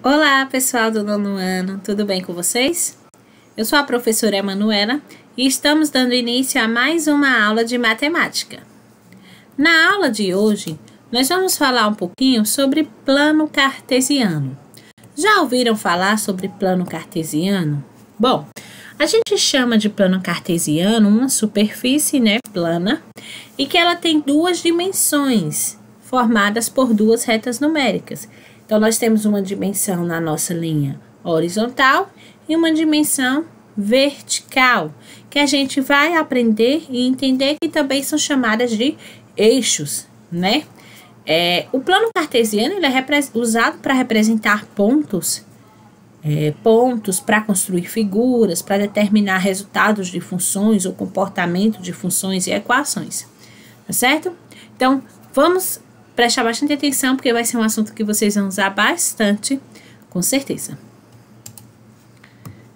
Olá, pessoal do nono ano, tudo bem com vocês? Eu sou a professora Emanuela e estamos dando início a mais uma aula de matemática. Na aula de hoje, nós vamos falar um pouquinho sobre plano cartesiano. Já ouviram falar sobre plano cartesiano? Bom, a gente chama de plano cartesiano uma superfície, plana, e que ela tem duas dimensões, formadas por duas retas numéricas. Então, nós temos uma dimensão na nossa linha horizontal e uma dimensão vertical, que a gente vai aprender e entender que também são chamadas de eixos, O plano cartesiano ele é usado para representar pontos para construir figuras, para determinar resultados de funções ou comportamento de funções e equações, tá certo? Então, vamos prestar bastante atenção, porque vai ser um assunto que vocês vão usar bastante, com certeza.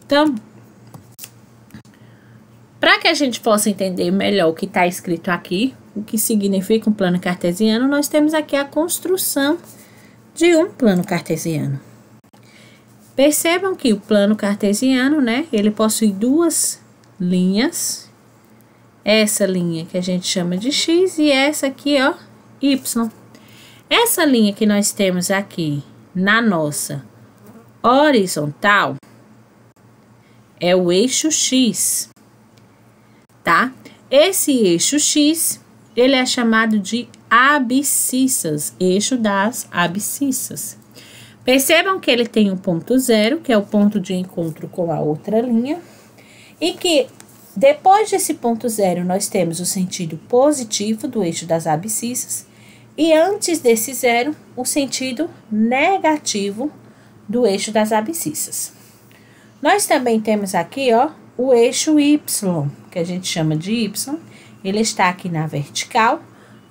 Então, para que a gente possa entender melhor o que está escrito aqui, o que significa um plano cartesiano, nós temos aqui a construção de um plano cartesiano. Percebam que o plano cartesiano, ele possui duas linhas. Essa linha que a gente chama de x e essa aqui, y. Essa linha que nós temos aqui na nossa horizontal é o eixo x, tá? Esse eixo x, ele é chamado de abscissas, eixo das abscissas. Percebam que ele tem um ponto zero, que é o ponto de encontro com a outra linha, e que depois desse ponto zero nós temos o sentido positivo do eixo das abscissas, e antes desse zero, o sentido negativo do eixo das abscissas. Nós também temos aqui, o eixo y, que a gente chama de y. Ele está aqui na vertical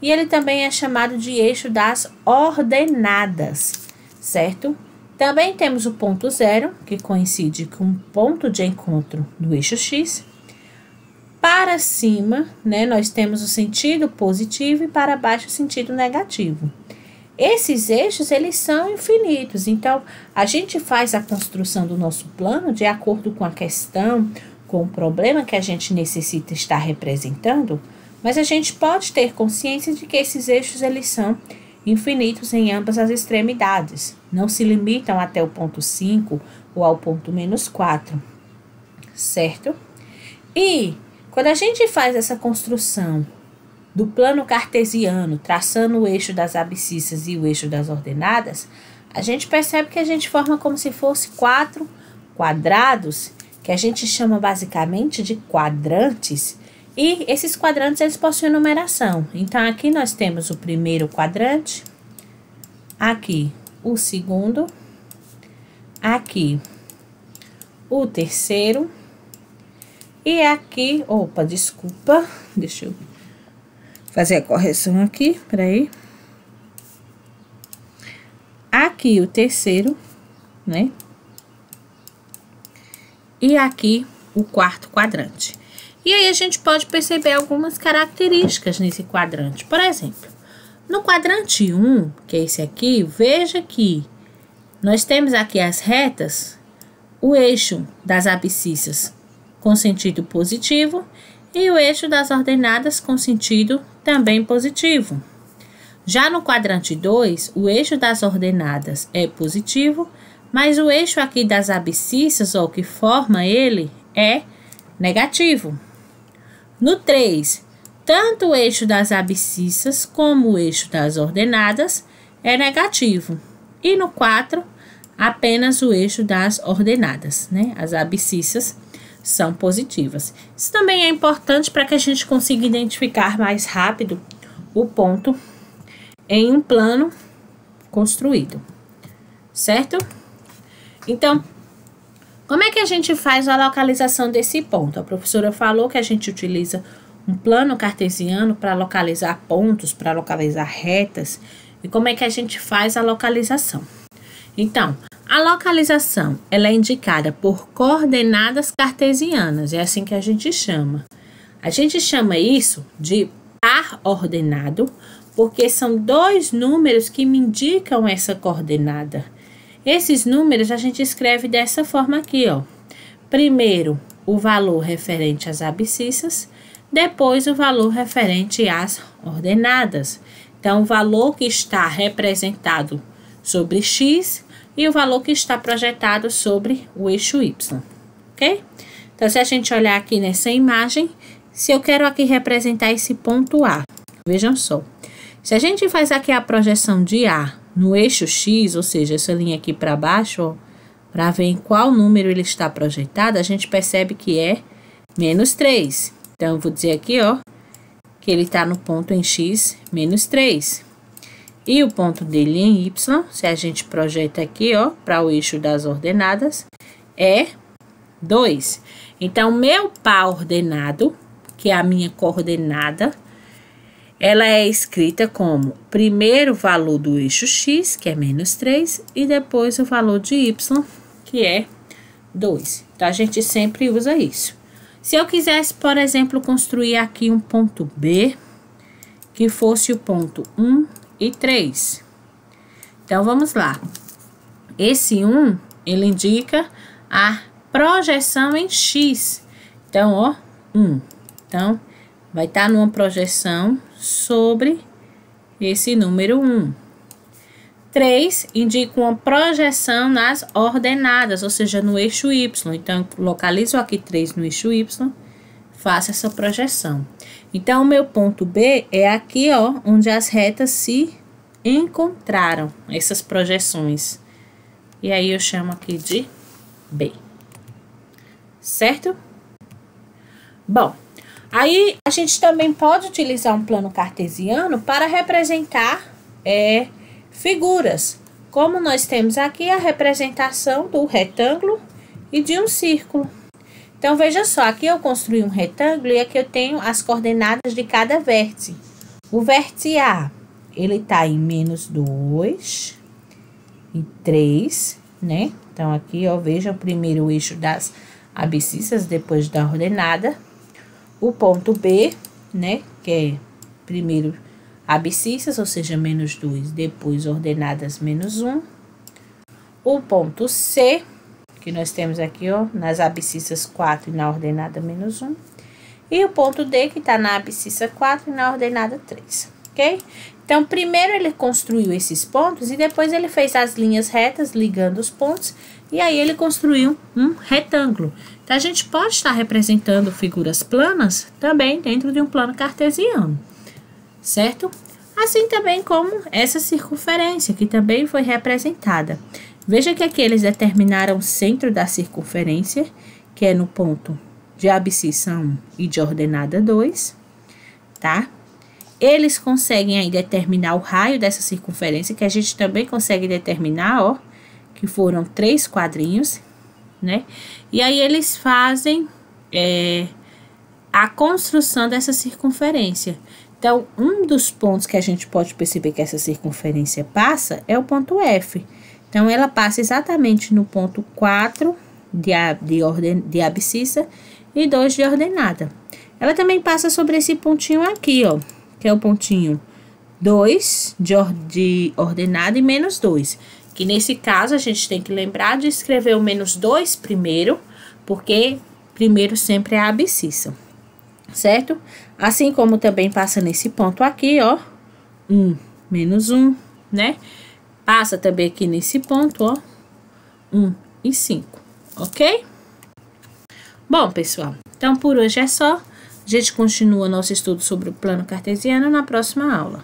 e ele também é chamado de eixo das ordenadas, certo? Também temos o ponto zero, que coincide com o ponto de encontro do eixo x. Para cima, nós temos o sentido positivo e para baixo o sentido negativo. Esses eixos, eles são infinitos, então a gente faz a construção do nosso plano de acordo com a questão, com o problema que a gente necessita estar representando, mas a gente pode ter consciência de que esses eixos, eles são infinitos em ambas as extremidades, não se limitam até o ponto 5 ou ao ponto -4, certo? E quando a gente faz essa construção do plano cartesiano, traçando o eixo das abscissas e o eixo das ordenadas, a gente percebe que a gente forma como se fosse 4 quadrados, que a gente chama basicamente de quadrantes, e esses quadrantes eles possuem numeração. Então, aqui nós temos o primeiro quadrante, aqui o segundo, aqui o terceiro, e aqui, deixa eu fazer a correção aqui, peraí. Aqui o terceiro, E aqui o quarto quadrante. E aí a gente pode perceber algumas características nesse quadrante. Por exemplo, no quadrante 1, que é esse aqui, veja que nós temos aqui as retas, o eixo das abscissas com sentido positivo e o eixo das ordenadas com sentido também positivo. Já no quadrante 2, o eixo das ordenadas é positivo, mas o eixo aqui das abscissas, o que forma ele, é negativo. No 3, tanto o eixo das abscissas como o eixo das ordenadas é negativo. E no 4, apenas o eixo das ordenadas, As abscissas são positivas. Isso também é importante para que a gente consiga identificar mais rápido o ponto em um plano construído, certo? Então, como é que a gente faz a localização desse ponto? A professora falou que a gente utiliza um plano cartesiano para localizar pontos, para localizar retas. E como é que a gente faz a localização? Então, a localização, ela é indicada por coordenadas cartesianas, é assim que a gente chama. A gente chama isso de par ordenado, porque são dois números que me indicam essa coordenada. Esses números a gente escreve dessa forma aqui, ó. Primeiro, o valor referente às abscissas, depois o valor referente às ordenadas. Então, o valor que está representado sobre X e o valor que está projetado sobre o eixo Y, ok? Então, se a gente olhar aqui nessa imagem, se eu quero aqui representar esse ponto A, vejam só. Se a gente faz aqui a projeção de A no eixo X, ou seja, essa linha aqui para baixo, ó, para ver em qual número ele está projetado, a gente percebe que é menos 3. Então, eu vou dizer aqui, ó, que ele está no ponto em X, menos 3. E o ponto dele em Y, se a gente projeta aqui, ó, para o eixo das ordenadas, é 2. Então, meu par ordenado, que é a minha coordenada, ela é escrita como primeiro valor do eixo X, que é menos 3, e depois o valor de Y, que é 2. Então, a gente sempre usa isso. Se eu quisesse, por exemplo, construir aqui um ponto B, que fosse o ponto 1 e 3. Então, vamos lá. Esse 1, ele indica a projeção em X. Então, ó, 1. Então, vai estar numa projeção sobre esse número 1. 3 indica uma projeção nas ordenadas, ou seja, no eixo Y. Então, localizo aqui 3 no eixo Y, faço essa projeção. Então, o meu ponto B é aqui, ó, onde as retas se encontraram, essas projeções. E aí, eu chamo aqui de B. Certo? Bom, aí a gente também pode utilizar um plano cartesiano para representar figuras, como nós temos aqui a representação do retângulo e de um círculo. Então, veja só, aqui eu construí um retângulo e aqui eu tenho as coordenadas de cada vértice. O vértice A, ele está em menos 2 e 3, né? Então, aqui, ó, veja o primeiro eixo das abscissas, depois da ordenada. O ponto B, né, que é primeiro abscissas, ou seja, menos 2, depois ordenadas menos 1. O ponto C, que nós temos aqui, ó, nas abscissas 4 e na ordenada menos 1. E o ponto D, que está na abscissa 4 e na ordenada 3, ok? Então, primeiro ele construiu esses pontos e depois ele fez as linhas retas ligando os pontos. E aí, ele construiu um retângulo. Então, a gente pode estar representando figuras planas também dentro de um plano cartesiano, certo? Assim também como essa circunferência, que também foi representada. Veja que aqui eles determinaram o centro da circunferência, que é no ponto de abscissa 1 e de ordenada 2, tá? Eles conseguem aí determinar o raio dessa circunferência, que a gente também consegue determinar, ó, que foram 3 quadrinhos, né? E aí, eles fazem a construção dessa circunferência. Então, um dos pontos que a gente pode perceber que essa circunferência passa é o ponto F. Então, ela passa exatamente no ponto 4 de abscissa e 2 de ordenada. Ela também passa sobre esse pontinho aqui, ó, que é o pontinho 2 de ordenada e menos 2. Que nesse caso, a gente tem que lembrar de escrever o menos 2 primeiro, porque primeiro sempre é a abscissa, certo? Assim como também passa nesse ponto aqui, ó, 1, menos 1, né? Passa também aqui nesse ponto, ó, 1 e 5, ok? Bom, pessoal, então por hoje é só. A gente continua nosso estudo sobre o plano cartesiano na próxima aula.